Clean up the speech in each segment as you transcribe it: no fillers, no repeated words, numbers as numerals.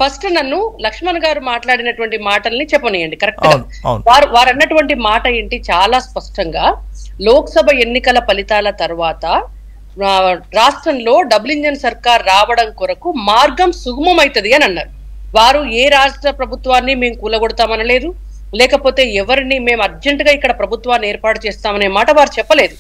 First నన్ను లక్ష్మణ్ గారు మాట్లాడినటువంటి మాటల్ని చెప్పనీయండి. కరెక్ట్ గా వారు అన్నటువంటి మాట ఏంటి, చాలా స్పష్టంగా లోక్సభ ఎన్నికల ఫలితాల తర్వాత రాష్ట్రంలో డబుల్ ఇంజన్ సర్కార్ రావడం కొరకు మార్గం సుగమమైతది అని అన్నారు. వారు ఏ రాష్ట్ర ప్రభుత్వాన్ని మేము కూలగొడతామనలేదు, లేకపోతే ఎవరిని మేము అర్జెంట్ గా ఇక్కడ ప్రభుత్వాన్ని ఏర్పాటు చేస్తామనే మాట వారు చెప్పలేదు.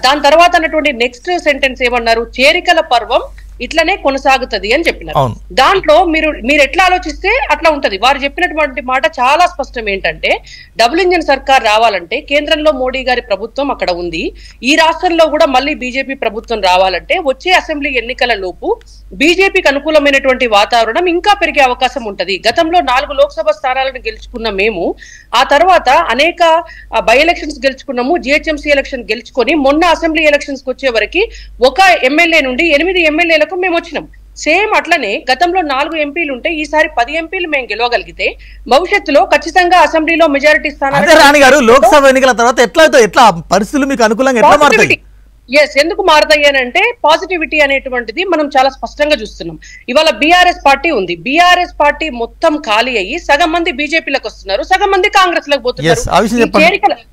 దాని తర్వాత అన్నటువంటి నెక్స్ట్ సెంటెన్స్ ఏమన్నారు, చేరికల పర్వం ఇట్లనే కొనసాగుతుంది అని చెప్పినారు. దాంట్లో మీరు ఎట్లా ఆలోచిస్తే అట్లా ఉంటది. వారు చెప్పినటువంటి మాట చాలా స్పష్టం ఏంటంటే, డబుల్ ఇంజన్ సర్కార్ రావాలంటే కేంద్రంలో మోడీ గారి ప్రభుత్వం అక్కడ ఉంది, ఈ రాష్ట్రంలో కూడా మళ్ళీ బీజేపీ ప్రభుత్వం రావాలంటే వచ్చే అసెంబ్లీ ఎన్నికల లోపు బీజేపీకి అనుకూలమైనటువంటి వాతావరణం ఇంకా పెరిగే అవకాశం ఉంటది. గతంలో 4 లోక్సభ స్థానాలను గెలుచుకున్న మేము ఆ తర్వాత అనేక బై ఎలక్షన్స్ గెలుచుకున్నాము, జిహెచ్ఎంసీ ఎలక్షన్ గెలుచుకొని మొన్న అసెంబ్లీ ఎలక్షన్స్ కి వచ్చే వరకు ఒక ఎమ్మెల్యే నుండి 8 ఎమ్మెల్యేలకు మేము వచ్చినాం. సేమ్ అట్లనే గతంలో 4 ఎంపీలు ఉంటే ఈసారి 10 ఎంపీలు మేము గెలవగలిగితే భవిష్యత్తులో ఖచ్చితంగా అసెంబ్లీలో మెజారిటీ స్థానాలు. రాణి గారు, లోక్సభ ఎన్నికల తర్వాత ఎట్లా పరిస్థితులు మీకు అనుకూలంగా ఎట్లా మారుతాయి? ఎందుకు మారుతాయి అని అంటే, పాజిటివిటీ అనేటువంటిది మనం చాలా స్పష్టంగా చూస్తున్నాం. ఇవాళ బీఆర్ఎస్ పార్టీ ఉంది, బీఆర్ఎస్ పార్టీ మొత్తం ఖాళీ అయ్యి సగం మంది బీజేపీలకు వస్తున్నారు, సగం మంది కాంగ్రెస్ లకు పోతున్నారు.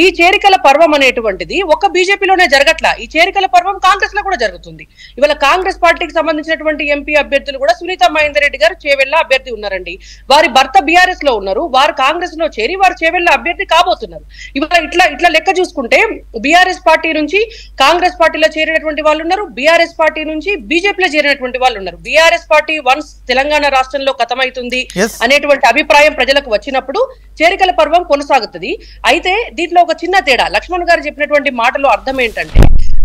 ఈ చేరికల పర్వం అనేటువంటిది ఒక బీజేపీలోనే జరగట్లా, ఈ చేరికల పర్వం కాంగ్రెస్ లో కూడా జరుగుతుంది. ఇవాళ కాంగ్రెస్ పార్టీకి సంబంధించినటువంటి ఎంపీ అభ్యర్థులు కూడా సునీత మహేందర్ రెడ్డి గారు చేవెళ్ళ అభ్యర్థి ఉన్నారండి. వారి భర్త బీఆర్ఎస్ లో ఉన్నారు, వారు కాంగ్రెస్ లో చేరి వారు చేవెళ్ళ అభ్యర్థి కాబోతున్నారు. ఇవాళ ఇట్లా లెక్క చూసుకుంటే బీఆర్ఎస్ పార్టీ నుంచి కాంగ్రెస్ పార్టీలో చేరినటువంటి వాళ్ళు ఉన్నారు, బీఆర్ఎస్ పార్టీ నుంచి బీజేపీలో చేరినటువంటి వాళ్ళు ఉన్నారు. బీఆర్ఎస్ పార్టీ వన్స్ తెలంగాణ రాష్ట్రంలో ఖతమైతుంది అనేటువంటి అభిప్రాయం ప్రజలకు వచ్చినప్పుడు చేరికల పర్వం కొనసాగుతుంది. అయితే దీంట్లో ఒక చిన్న తేడా, లక్ష్మణ్ గారు చెప్పినటువంటి మాటలో అర్థం ఏంటంటే,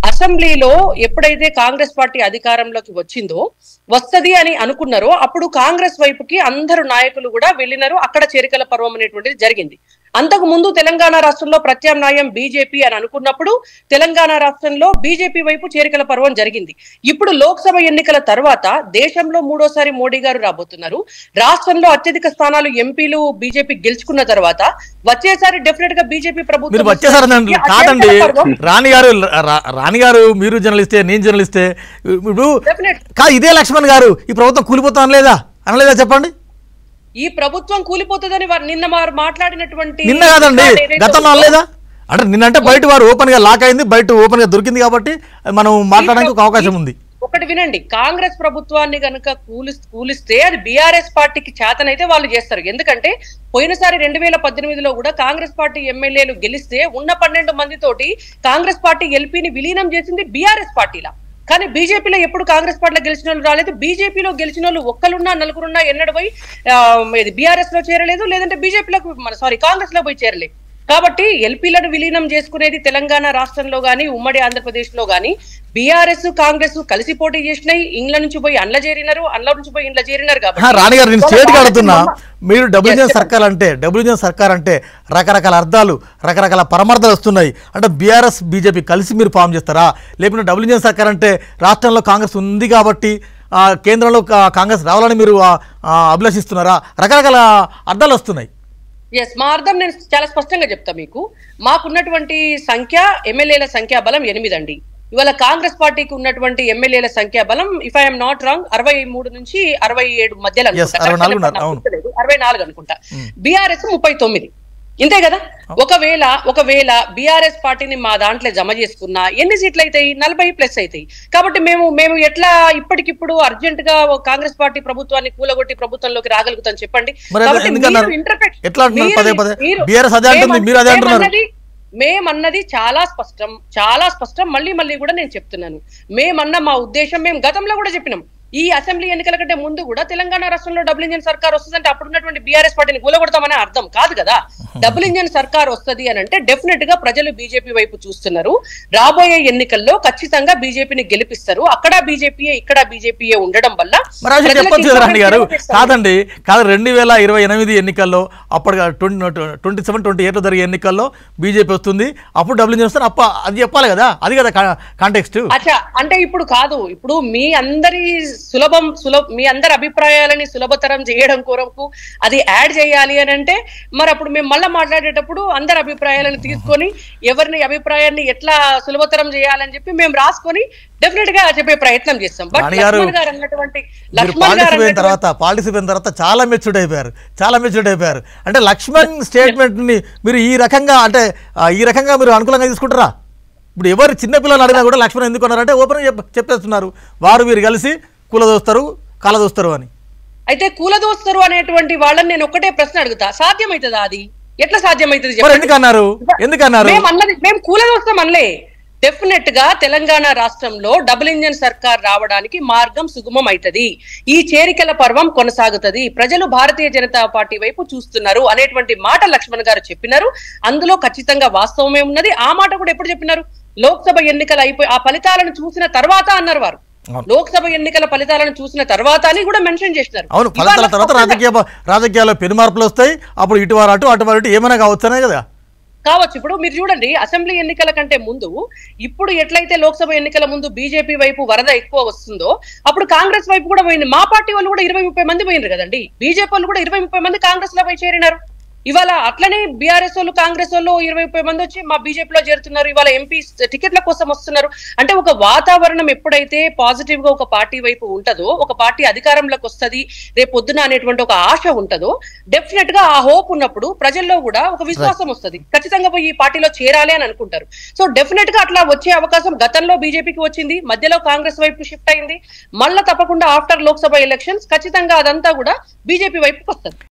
అసెంబ్లీలో ఎప్పుడైతే కాంగ్రెస్ పార్టీ అధికారంలోకి వచ్చిందో వస్తది అని అనుకున్నారో అప్పుడు కాంగ్రెస్ వైపుకి అందరు నాయకులు కూడా వెళ్ళినారు, అక్కడ చేరికల పర్వం అనేటువంటిది జరిగింది. అంతకు ముందు తెలంగాణ రాష్ట్రంలో ప్రత్యామ్నాయం బీజేపీ అని అనుకున్నప్పుడు తెలంగాణ రాష్ట్రంలో బీజేపీ వైపు చేరికల పర్వం జరిగింది. ఇప్పుడు లోక్సభ ఎన్నికల తర్వాత దేశంలో 3వసారి మోడీ గారు రాబోతున్నారు, రాష్ట్రంలో అత్యధిక స్థానాలు ఎంపీలు బీజేపీ గెలుచుకున్న తర్వాత వచ్చేసారి డెఫినెట్ గా బీజేపీ ప్రభుత్వం కాదండి. రాణి గారు మీరు జర్నలిస్టే, నేను జర్నలిస్టే, ఇప్పుడు ఇదే లక్ష్మణ్ గారు ఈ ప్రభుత్వం కూలిపోతా అనలేదా చెప్పండి? ఈ ప్రభుత్వం కూలిపోతుందని నిన్న వారు మాట్లాడినటువంటి, నిన్న కాదండి గతంలో అనలేదా? అంటే నిన్నంటే బయట వారు ఓపెన్ గా లాక్ అయింది, బయట ఓపెన్ గా దొరికింది కాబట్టి మనం మాట్లాడడానికి ఒక అవకాశం ఉంది. ఒకటి వినండి, కాంగ్రెస్ ప్రభుత్వాన్ని గనుక కూలిస్తే అది బీఆర్ఎస్ పార్టీకి చేతనైతే వాళ్ళు చేస్తారు. ఎందుకంటే పోయినసారి 2018లో కూడా కాంగ్రెస్ పార్టీ ఎమ్మెల్యేలు గెలిస్తే ఉన్న 12 మందితోటి కాంగ్రెస్ పార్టీ ఎల్పీని విలీనం చేసింది బీఆర్ఎస్ పార్టీలా. కానీ బీజేపీలో ఎప్పుడు కాంగ్రెస్ పార్టీలో గెలిచిన వాళ్ళు రాలేదు, బీజేపీలో గెలిచిన వాళ్ళు ఒక్కరున్నా 4 ఎన్నడు పోయి బీఆర్ఎస్ లో చేరలేదు, లేదంటే బీజేపీలోకి కాంగ్రెస్ లో పోయి చేరలేదు. కాబట్టి ఎల్పీలను విలీనం చేసుకునేది తెలంగాణ రాష్ట్రంలో గానీ ఉమ్మడి ఆంధ్రప్రదేశ్ లో గానీ బీఆర్ఎస్ కాంగ్రెస్ కలిసి పోటీ చేసినాయి. ఇండ్ల నుంచి పోయి అండ్ల చేరినారు, అండ్ల నుంచి పోయి ఇండ్ల చేరినారు. కాబట్టి రాణి గారు, నేను స్టేట్ అడుగుతున్నా, మీరు డబుల్ ఇంజన్ సర్కార్ అంటే రకరకాల అర్థాలు, రకరకాల పరమార్థాలు వస్తున్నాయి. అంటే బీఆర్ఎస్ బీజేపీ కలిసి మీరు ఫామ్ చేస్తారా, లేకపోతే డబుల్ ఇంజన్ సర్కార్ అంటే రాష్ట్రంలో కాంగ్రెస్ ఉంది కాబట్టి కేంద్రంలో కాంగ్రెస్ రావాలని మీరు అభిలషిస్తున్నారా? రకరకాల అర్థాలు వస్తున్నాయి. మా అర్థం నేను చాలా స్పష్టంగా చెప్తా మీకు. మాకున్నటువంటి సంఖ్య ఎమ్మెల్యేల సంఖ్యాబలం 8 అండి. ఇవాళ కాంగ్రెస్ పార్టీకి ఉన్నటువంటి ఎమ్మెల్యేల సంఖ్యాబలం ఇఫ్ ఐఎమ్ నాట్ రాంగ్ 63 నుంచి 67 మధ్యలో 64 అనుకుంటా. బీఆర్ఎస్ 39, ఇంతే కదా. ఒకవేళ బీఆర్ఎస్ పార్టీని మా దాంట్లో జమ చేసుకున్నా ఎన్ని సీట్లు అవుతాయి? 40+ అవుతాయి. కాబట్టి మేము ఎట్లా ఇప్పటికిప్పుడు అర్జెంట్ గా కాంగ్రెస్ పార్టీ ప్రభుత్వాన్ని కూలగొట్టి ప్రభుత్వంలోకి రాగలుగుతాం చెప్పండి? మేమన్నది చాలా స్పష్టం. మళ్ళీ కూడా నేను చెప్తున్నాను, మేమన్న మా ఉద్దేశం మేము గతంలో కూడా చెప్పినాం. ఈ అసెంబ్లీ ఎన్నికల కంటే ముందు కూడా తెలంగాణ రాష్ట్రంలో డబుల్ ఇంజన్ సర్కార్ వస్తుందంటే అప్పుడున్నటువంటి బీఆర్ఎస్ పార్టీని కూలగొడతామనే అర్థం కాదు కదా. డబుల్ ఇంజన్ సర్కార్ వస్తుంది అని అంటే డెఫినెట్ గా ప్రజలు బీజేపీ వైపు చూస్తున్నారు. రాబోయే ఎన్నికల్లో ఖచ్చితంగా బీజేపీని గెలిపిస్తారు. అక్కడ బీజేపీయే ఇక్కడ బీజేపీయే ఉండడం వల్ల కాదండి 2028 ఎన్నికల్లో అప్పుడు 27-28 జరిగే ఎన్నికల్లో బీజేపీ వస్తుంది, అప్పుడు డబుల్ ఇంజన్ వస్తారు, అది చెప్పాలి కదా, అది కదా కాంటెక్స్ట్. అంటే ఇప్పుడు కాదు, ఇప్పుడు మీ అందరి మీ అందరి అభిప్రాయాలని సులభతరం చేయడం కొరకు అది యాడ్ చేయాలి అని అంటే మరి అప్పుడు మేము మళ్ళీ మాట్లాడేటప్పుడు అందరి అభిప్రాయాలను తీసుకొని ఎవరిని అభిప్రాయాన్ని ఎట్లా సులభతరం చేయాలని చెప్పి మేము రాసుకొని డెఫినెట్ గా చెప్పే ప్రయత్నం చేస్తాం. బట్ లక్ష్మణ్ గారు అన్నటువంటి పాలిటిక్స్ అయిన తర్వాత చాలా మెచ్యూర్డ్ అయిపోయారు. అంటే లక్ష్మణ్ స్టేట్మెంట్ ని మీరు ఈ రకంగా మీరు అనుకూలంగా తీసుకుంటారా? ఇప్పుడు ఎవరు చిన్నపిల్లలు అడిగినా కూడా లక్ష్మణ్ ఎందుకు అన్నారంటే ఓపెన్ చెప్పేస్తున్నారు, వారు వీరు కలిసి కూలదోస్తారు కాలదోస్తారు అని. అయితే కూలదోస్తారు అనేటువంటి వాళ్ళని నేను ఒక్కటే ప్రశ్న అడుగుతా, సాధ్యమవుతుందా? అది ఎట్లా సాధ్యమవుతుంది? ఎందుకన్నారు? మేము కూలదోస్తాం అనలే. డెఫినెట్ గా తెలంగాణ రాష్ట్రంలో డబుల్ ఇంజన్ సర్కార్ రావడానికి మార్గం సుగమం అవుతుంది. ఈ చేరికల పర్వం కొనసాగుతుంది. ప్రజలు భారతీయ జనతా పార్టీ వైపు చూస్తున్నారు అనేటువంటి మాట లక్ష్మణ్ గారు చెప్పినారు. అందులో ఖచ్చితంగా వాస్తవమే ఉన్నది. ఆ మాట కూడా ఎప్పుడు చెప్పినారు? లోక్సభ ఎన్నికలు అయిపోయి ఆ ఫలితాలను చూసిన తర్వాత అన్నారు వారు. లోక్సభ ఎన్నికల ఫలితాలను చూసిన తర్వాత అని కూడా మెన్షన్ చేసినారు. అవును, ఫలితాల తర్వాత రాజకీయాల్లో పెను మార్పులు వస్తాయి. అప్పుడు ఇటువారు అటు ఏమైనా కావచ్చునే కదా. కావచ్చు. ఇప్పుడు మీరు చూడండి, అసెంబ్లీ ఎన్నికల కంటే ముందు ఇప్పుడు ఎట్లయితే లోక్సభ ఎన్నికల ముందు బీజేపీ వైపు వరద ఎక్కువ వస్తుందో అప్పుడు కాంగ్రెస్ వైపు కూడా పోయింది. మా పార్టీ వాళ్ళు కూడా 20-30 మంది పోయినారు కదండి. బీజేపీ వాళ్ళు కూడా 20-30 మంది కాంగ్రెస్ లో పోయి చేరినారు. ఇవాళ అట్లనే బీఆర్ఎస్ వాళ్ళు కాంగ్రెస్ వాళ్ళు 20-30 మంది వచ్చి మా బీజేపీలో చేరుతున్నారు. ఇవాళ ఎంపీ టికెట్ల కోసం వస్తున్నారు. అంటే ఒక వాతావరణం ఎప్పుడైతే పాజిటివ్ గా ఒక పార్టీ వైపు ఉంటుందో, ఒక పార్టీ అధికారంలోకి వస్తుంది రేపు పొద్దున అనేటువంటి ఒక ఆశ ఉంటుందో, డెఫినెట్ గా ఆ హోప్ ఉన్నప్పుడు ప్రజల్లో కూడా ఒక విశ్వాసం వస్తుంది. ఖచ్చితంగా పోయి ఈ పార్టీలో చేరాలి అని అనుకుంటారు. సో డెఫినెట్ గా అట్లా వచ్చే అవకాశం గతంలో బీజేపీకి వచ్చింది, మధ్యలో కాంగ్రెస్ వైపు షిఫ్ట్ అయింది. మళ్ళా తప్పకుండా ఆఫ్టర్ లోక్సభ ఎలక్షన్స్ ఖచ్చితంగా అదంతా కూడా బీజేపీ వైపుకి వస్తుంది.